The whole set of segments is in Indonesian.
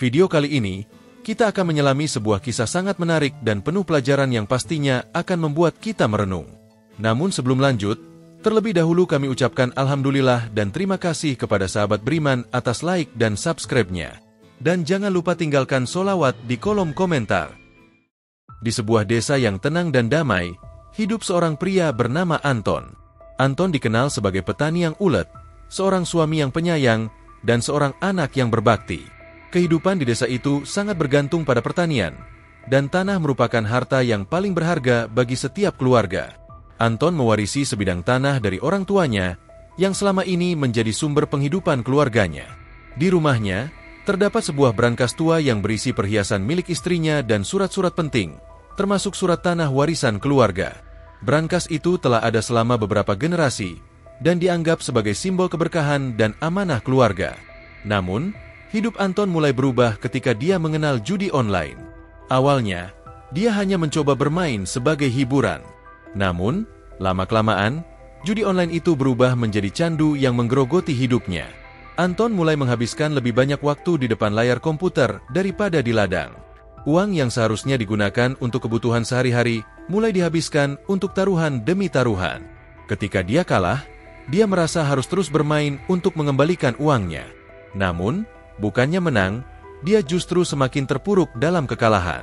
Video kali ini, kita akan menyelami sebuah kisah sangat menarik dan penuh pelajaran yang pastinya akan membuat kita merenung. Namun sebelum lanjut, terlebih dahulu kami ucapkan Alhamdulillah dan terima kasih kepada sahabat beriman atas like dan subscribe-nya. Dan jangan lupa tinggalkan sholawat di kolom komentar. Di sebuah desa yang tenang dan damai, hidup seorang pria bernama Anton. Anton dikenal sebagai petani yang ulet, seorang suami yang penyayang, dan seorang anak yang berbakti. Kehidupan di desa itu sangat bergantung pada pertanian, dan tanah merupakan harta yang paling berharga bagi setiap keluarga. Anton mewarisi sebidang tanah dari orang tuanya, yang selama ini menjadi sumber penghidupan keluarganya. Di rumahnya, terdapat sebuah brankas tua yang berisi perhiasan milik istrinya dan surat-surat penting, termasuk surat tanah warisan keluarga. Brankas itu telah ada selama beberapa generasi, dan dianggap sebagai simbol keberkahan dan amanah keluarga. Namun, hidup Anton mulai berubah ketika dia mengenal judi online. Awalnya, dia hanya mencoba bermain sebagai hiburan. Namun, lama-kelamaan, judi online itu berubah menjadi candu yang menggerogoti hidupnya. Anton mulai menghabiskan lebih banyak waktu di depan layar komputer daripada di ladang. Uang yang seharusnya digunakan untuk kebutuhan sehari-hari mulai dihabiskan untuk taruhan demi taruhan. Ketika dia kalah, dia merasa harus terus bermain untuk mengembalikan uangnya. Namun, bukannya menang, dia justru semakin terpuruk dalam kekalahan.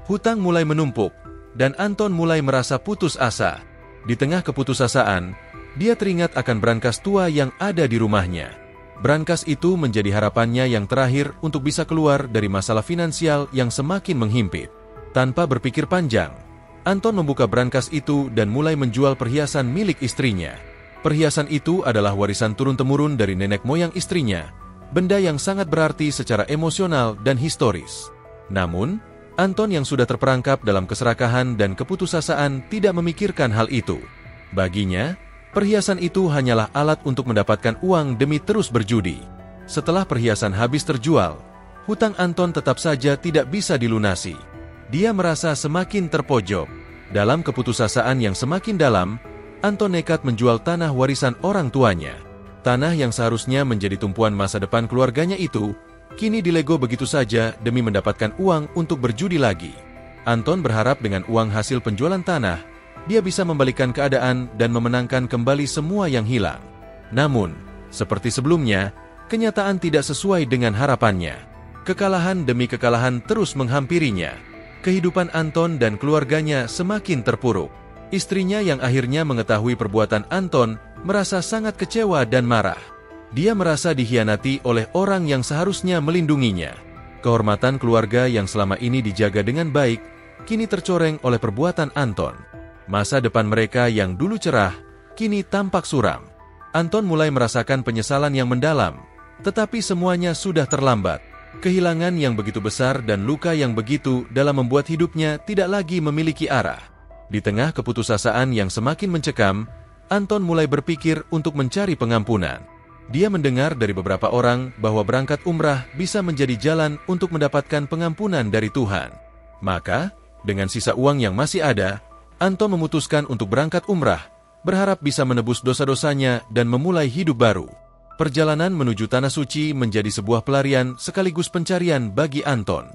Hutang mulai menumpuk, dan Anton mulai merasa putus asa. Di tengah keputusasaan, dia teringat akan brankas tua yang ada di rumahnya. Brankas itu menjadi harapannya yang terakhir untuk bisa keluar dari masalah finansial yang semakin menghimpit. Tanpa berpikir panjang, Anton membuka brankas itu dan mulai menjual perhiasan milik istrinya. Perhiasan itu adalah warisan turun-temurun dari nenek moyang istrinya, benda yang sangat berarti secara emosional dan historis. Namun, Anton yang sudah terperangkap dalam keserakahan dan keputusasaan tidak memikirkan hal itu. Baginya, perhiasan itu hanyalah alat untuk mendapatkan uang demi terus berjudi. Setelah perhiasan habis terjual, hutang Anton tetap saja tidak bisa dilunasi. Dia merasa semakin terpojok. Dalam keputusasaan yang semakin dalam, Anton nekat menjual tanah warisan orang tuanya. Tanah yang seharusnya menjadi tumpuan masa depan keluarganya itu, kini dilego begitu saja demi mendapatkan uang untuk berjudi lagi. Anton berharap dengan uang hasil penjualan tanah, dia bisa membalikan keadaan dan memenangkan kembali semua yang hilang. Namun, seperti sebelumnya, kenyataan tidak sesuai dengan harapannya. Kekalahan demi kekalahan terus menghampirinya. Kehidupan Anton dan keluarganya semakin terpuruk. Istrinya yang akhirnya mengetahui perbuatan Anton merasa sangat kecewa dan marah. Dia merasa dikhianati oleh orang yang seharusnya melindunginya. Kehormatan keluarga yang selama ini dijaga dengan baik, kini tercoreng oleh perbuatan Anton. Masa depan mereka yang dulu cerah, kini tampak suram. Anton mulai merasakan penyesalan yang mendalam, tetapi semuanya sudah terlambat. Kehilangan yang begitu besar dan luka yang begitu dalam membuat hidupnya tidak lagi memiliki arah. Di tengah keputusasaan yang semakin mencekam, Anton mulai berpikir untuk mencari pengampunan. Dia mendengar dari beberapa orang bahwa berangkat umrah bisa menjadi jalan untuk mendapatkan pengampunan dari Tuhan. Maka, dengan sisa uang yang masih ada, Anton memutuskan untuk berangkat umrah, berharap bisa menebus dosa-dosanya dan memulai hidup baru. Perjalanan menuju Tanah Suci menjadi sebuah pelarian sekaligus pencarian bagi Anton.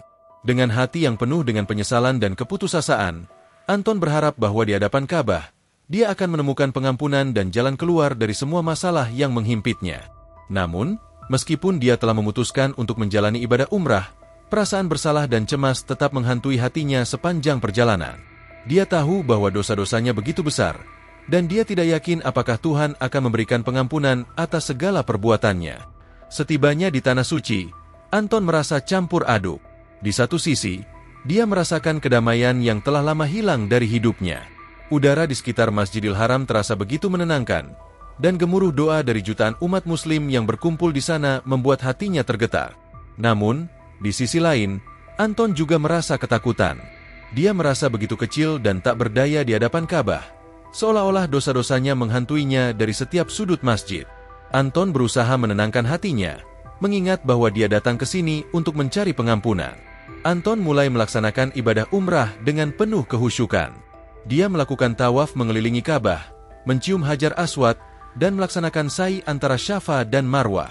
Dengan hati yang penuh dengan penyesalan dan keputusasaan, Anton berharap bahwa di hadapan Ka'bah, dia akan menemukan pengampunan dan jalan keluar dari semua masalah yang menghimpitnya. Namun, meskipun dia telah memutuskan untuk menjalani ibadah umrah, perasaan bersalah dan cemas tetap menghantui hatinya sepanjang perjalanan. Dia tahu bahwa dosa-dosanya begitu besar, dan dia tidak yakin apakah Tuhan akan memberikan pengampunan atas segala perbuatannya. Setibanya di Tanah Suci, Anton merasa campur aduk. Di satu sisi, dia merasakan kedamaian yang telah lama hilang dari hidupnya. Udara di sekitar Masjidil Haram terasa begitu menenangkan, dan gemuruh doa dari jutaan umat muslim yang berkumpul di sana membuat hatinya tergetar. Namun, di sisi lain, Anton juga merasa ketakutan. Dia merasa begitu kecil dan tak berdaya di hadapan Ka'bah, seolah-olah dosa-dosanya menghantuinya dari setiap sudut masjid. Anton berusaha menenangkan hatinya, mengingat bahwa dia datang ke sini untuk mencari pengampunan. Anton mulai melaksanakan ibadah umrah dengan penuh kehusyukan. Dia melakukan tawaf mengelilingi Ka'bah, mencium Hajar Aswad, dan melaksanakan sa'i antara Syafa dan Marwah.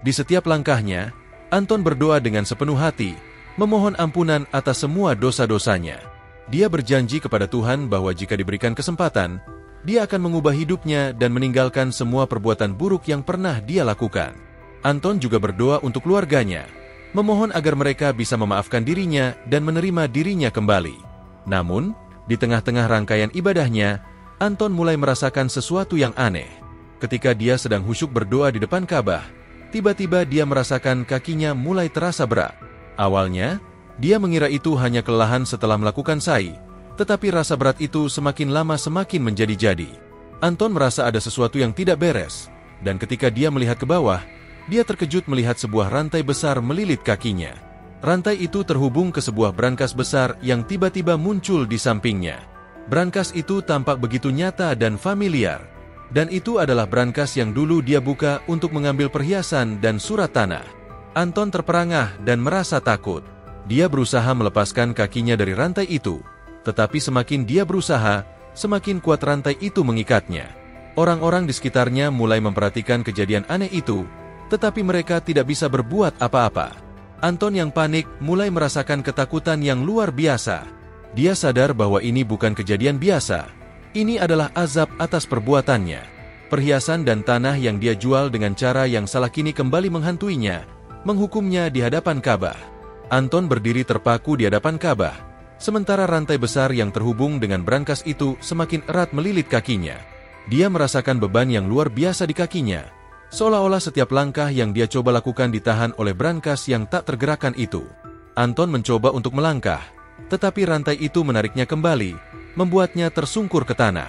Di setiap langkahnya, Anton berdoa dengan sepenuh hati, memohon ampunan atas semua dosa-dosanya. Dia berjanji kepada Tuhan bahwa jika diberikan kesempatan, dia akan mengubah hidupnya dan meninggalkan semua perbuatan buruk yang pernah dia lakukan. Anton juga berdoa untuk keluarganya, memohon agar mereka bisa memaafkan dirinya dan menerima dirinya kembali. Namun, di tengah-tengah rangkaian ibadahnya, Anton mulai merasakan sesuatu yang aneh. Ketika dia sedang khusyuk berdoa di depan Ka'bah, tiba-tiba dia merasakan kakinya mulai terasa berat. Awalnya, dia mengira itu hanya kelelahan setelah melakukan sa'i, tetapi rasa berat itu semakin lama semakin menjadi-jadi. Anton merasa ada sesuatu yang tidak beres, dan ketika dia melihat ke bawah, dia terkejut melihat sebuah rantai besar melilit kakinya. Rantai itu terhubung ke sebuah brankas besar yang tiba-tiba muncul di sampingnya. Brankas itu tampak begitu nyata dan familiar, dan itu adalah brankas yang dulu dia buka untuk mengambil perhiasan dan surat tanah. Anton terperangah dan merasa takut. Dia berusaha melepaskan kakinya dari rantai itu, tetapi semakin dia berusaha, semakin kuat rantai itu mengikatnya. Orang-orang di sekitarnya mulai memperhatikan kejadian aneh itu, tetapi mereka tidak bisa berbuat apa-apa. Anton yang panik mulai merasakan ketakutan yang luar biasa. Dia sadar bahwa ini bukan kejadian biasa. Ini adalah azab atas perbuatannya. Perhiasan dan tanah yang dia jual dengan cara yang salah kini kembali menghantuinya, menghukumnya di hadapan Ka'bah. Anton berdiri terpaku di hadapan Ka'bah, sementara rantai besar yang terhubung dengan brankas itu semakin erat melilit kakinya. Dia merasakan beban yang luar biasa di kakinya, seolah-olah setiap langkah yang dia coba lakukan ditahan oleh brankas yang tak tergerakkan itu. Anton mencoba untuk melangkah, tetapi rantai itu menariknya kembali, membuatnya tersungkur ke tanah.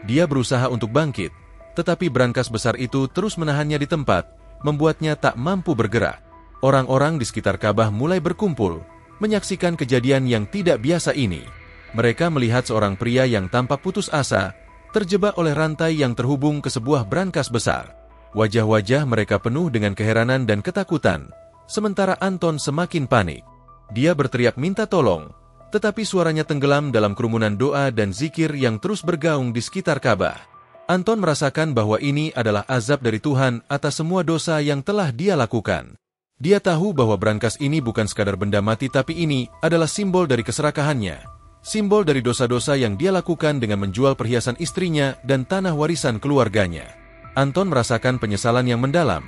Dia berusaha untuk bangkit, tetapi brankas besar itu terus menahannya di tempat, membuatnya tak mampu bergerak. Orang-orang di sekitar Ka'bah mulai berkumpul, menyaksikan kejadian yang tidak biasa ini. Mereka melihat seorang pria yang tampak putus asa, terjebak oleh rantai yang terhubung ke sebuah brankas besar. Wajah-wajah mereka penuh dengan keheranan dan ketakutan, sementara Anton semakin panik. Dia berteriak minta tolong, tetapi suaranya tenggelam dalam kerumunan doa dan zikir yang terus bergaung di sekitar Ka'bah. Anton merasakan bahwa ini adalah azab dari Tuhan atas semua dosa yang telah dia lakukan. Dia tahu bahwa brankas ini bukan sekadar benda mati, tapi ini adalah simbol dari keserakahannya, simbol dari dosa-dosa yang dia lakukan dengan menjual perhiasan istrinya dan tanah warisan keluarganya. Anton merasakan penyesalan yang mendalam,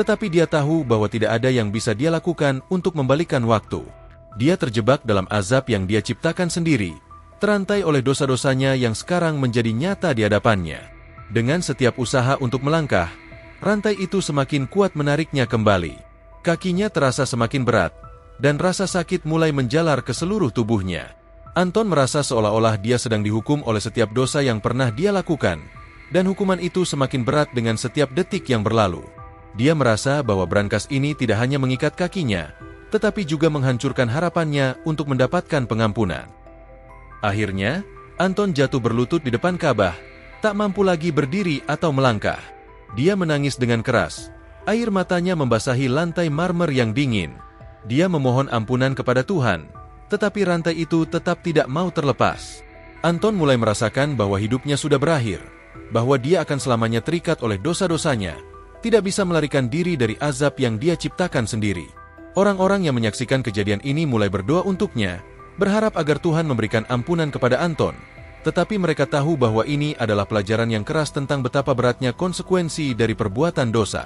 tetapi dia tahu bahwa tidak ada yang bisa dia lakukan untuk membalikkan waktu. Dia terjebak dalam azab yang dia ciptakan sendiri, terantai oleh dosa-dosanya yang sekarang menjadi nyata di hadapannya. Dengan setiap usaha untuk melangkah, rantai itu semakin kuat menariknya kembali. Kakinya terasa semakin berat, dan rasa sakit mulai menjalar ke seluruh tubuhnya. Anton merasa seolah-olah dia sedang dihukum oleh setiap dosa yang pernah dia lakukan, dan hukuman itu semakin berat dengan setiap detik yang berlalu. Dia merasa bahwa brankas ini tidak hanya mengikat kakinya, tetapi juga menghancurkan harapannya untuk mendapatkan pengampunan. Akhirnya, Anton jatuh berlutut di depan Ka'bah, tak mampu lagi berdiri atau melangkah. Dia menangis dengan keras, air matanya membasahi lantai marmer yang dingin. Dia memohon ampunan kepada Tuhan, tetapi rantai itu tetap tidak mau terlepas. Anton mulai merasakan bahwa hidupnya sudah berakhir, bahwa dia akan selamanya terikat oleh dosa-dosanya, tidak bisa melarikan diri dari azab yang dia ciptakan sendiri. Orang-orang yang menyaksikan kejadian ini mulai berdoa untuknya, berharap agar Tuhan memberikan ampunan kepada Anton, tetapi mereka tahu bahwa ini adalah pelajaran yang keras tentang betapa beratnya konsekuensi dari perbuatan dosa.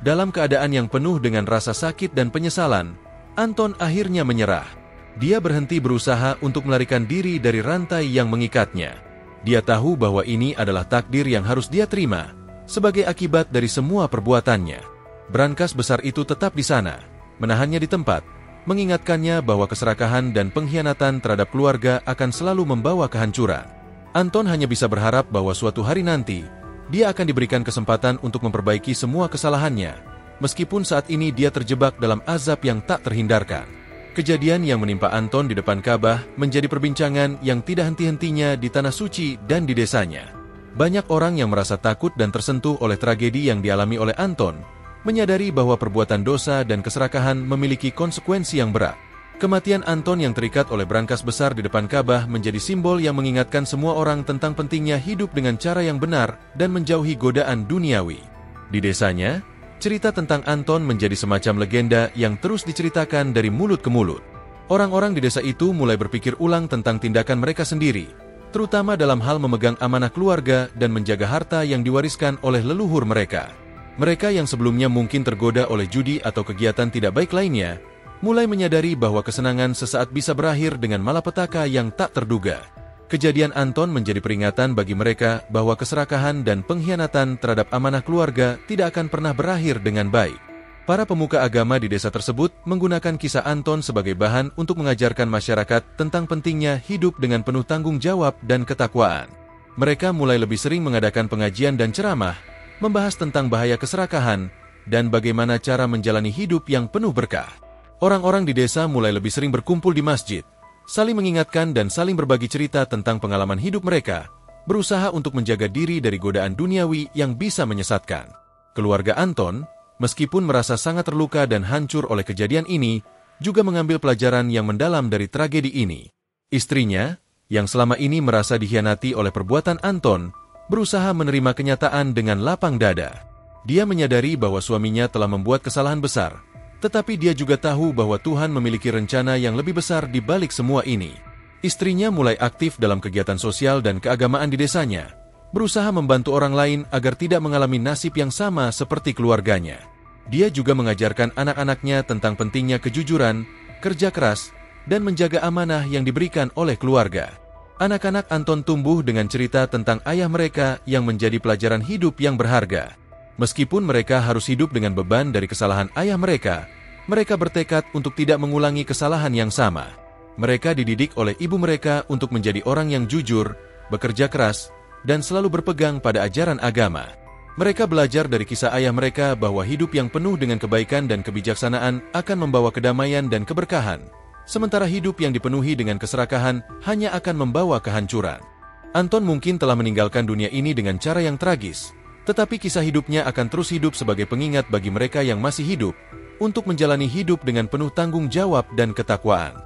Dalam keadaan yang penuh dengan rasa sakit dan penyesalan, Anton akhirnya menyerah. Dia berhenti berusaha untuk melarikan diri dari rantai yang mengikatnya. Dia tahu bahwa ini adalah takdir yang harus dia terima, sebagai akibat dari semua perbuatannya. Brankas besar itu tetap di sana, menahannya di tempat, mengingatkannya bahwa keserakahan dan pengkhianatan terhadap keluarga akan selalu membawa kehancuran. Anton hanya bisa berharap bahwa suatu hari nanti, dia akan diberikan kesempatan untuk memperbaiki semua kesalahannya, meskipun saat ini dia terjebak dalam azab yang tak terhindarkan. Kejadian yang menimpa Anton di depan Ka'bah menjadi perbincangan yang tidak henti-hentinya di tanah suci dan di desanya. Banyak orang yang merasa takut dan tersentuh oleh tragedi yang dialami oleh Anton, menyadari bahwa perbuatan dosa dan keserakahan memiliki konsekuensi yang berat. Kematian Anton yang terikat oleh brankas besar di depan Ka'bah menjadi simbol yang mengingatkan semua orang tentang pentingnya hidup dengan cara yang benar dan menjauhi godaan duniawi. Di desanya, Cerita tentang Anton menjadi semacam legenda yang terus diceritakan dari mulut ke mulut. Orang-orang di desa itu mulai berpikir ulang tentang tindakan mereka sendiri, terutama dalam hal memegang amanah keluarga dan menjaga harta yang diwariskan oleh leluhur mereka. Mereka yang sebelumnya mungkin tergoda oleh judi atau kegiatan tidak baik lainnya, mulai menyadari bahwa kesenangan sesaat bisa berakhir dengan malapetaka yang tak terduga. Kejadian Anton menjadi peringatan bagi mereka bahwa keserakahan dan pengkhianatan terhadap amanah keluarga tidak akan pernah berakhir dengan baik. Para pemuka agama di desa tersebut menggunakan kisah Anton sebagai bahan untuk mengajarkan masyarakat tentang pentingnya hidup dengan penuh tanggung jawab dan ketakwaan. Mereka mulai lebih sering mengadakan pengajian dan ceramah, membahas tentang bahaya keserakahan, dan bagaimana cara menjalani hidup yang penuh berkah. Orang-orang di desa mulai lebih sering berkumpul di masjid, saling mengingatkan dan saling berbagi cerita tentang pengalaman hidup mereka, berusaha untuk menjaga diri dari godaan duniawi yang bisa menyesatkan. Keluarga Anton, meskipun merasa sangat terluka dan hancur oleh kejadian ini, juga mengambil pelajaran yang mendalam dari tragedi ini. Istrinya, yang selama ini merasa dikhianati oleh perbuatan Anton, berusaha menerima kenyataan dengan lapang dada. Dia menyadari bahwa suaminya telah membuat kesalahan besar, tetapi dia juga tahu bahwa Tuhan memiliki rencana yang lebih besar di balik semua ini. Istrinya mulai aktif dalam kegiatan sosial dan keagamaan di desanya, berusaha membantu orang lain agar tidak mengalami nasib yang sama seperti keluarganya. Dia juga mengajarkan anak-anaknya tentang pentingnya kejujuran, kerja keras, dan menjaga amanah yang diberikan oleh keluarga. Anak-anak Anton tumbuh dengan cerita tentang ayah mereka yang menjadi pelajaran hidup yang berharga. Meskipun mereka harus hidup dengan beban dari kesalahan ayah mereka bertekad untuk tidak mengulangi kesalahan yang sama. Mereka dididik oleh ibu mereka untuk menjadi orang yang jujur, bekerja keras, dan selalu berpegang pada ajaran agama. Mereka belajar dari kisah ayah mereka bahwa hidup yang penuh dengan kebaikan dan kebijaksanaan akan membawa kedamaian dan keberkahan, sementara hidup yang dipenuhi dengan keserakahan hanya akan membawa kehancuran. Anton mungkin telah meninggalkan dunia ini dengan cara yang tragis, tetapi kisah hidupnya akan terus hidup sebagai pengingat bagi mereka yang masih hidup, untuk menjalani hidup dengan penuh tanggung jawab dan ketakwaan.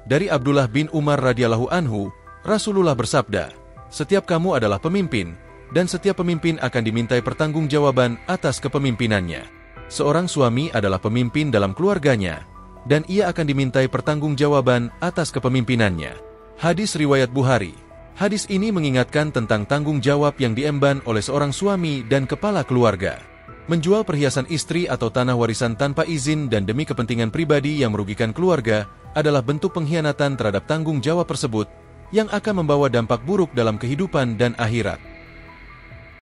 Dari Abdullah bin Umar radhiyallahu anhu, Rasulullah bersabda, "Setiap kamu adalah pemimpin, dan setiap pemimpin akan dimintai pertanggungjawaban atas kepemimpinannya. Seorang suami adalah pemimpin dalam keluarganya, dan ia akan dimintai pertanggungjawaban atas kepemimpinannya." Hadis riwayat Bukhari. Hadis ini mengingatkan tentang tanggung jawab yang diemban oleh seorang suami dan kepala keluarga. Menjual perhiasan istri atau tanah warisan tanpa izin dan demi kepentingan pribadi yang merugikan keluarga adalah bentuk pengkhianatan terhadap tanggung jawab tersebut yang akan membawa dampak buruk dalam kehidupan dan akhirat.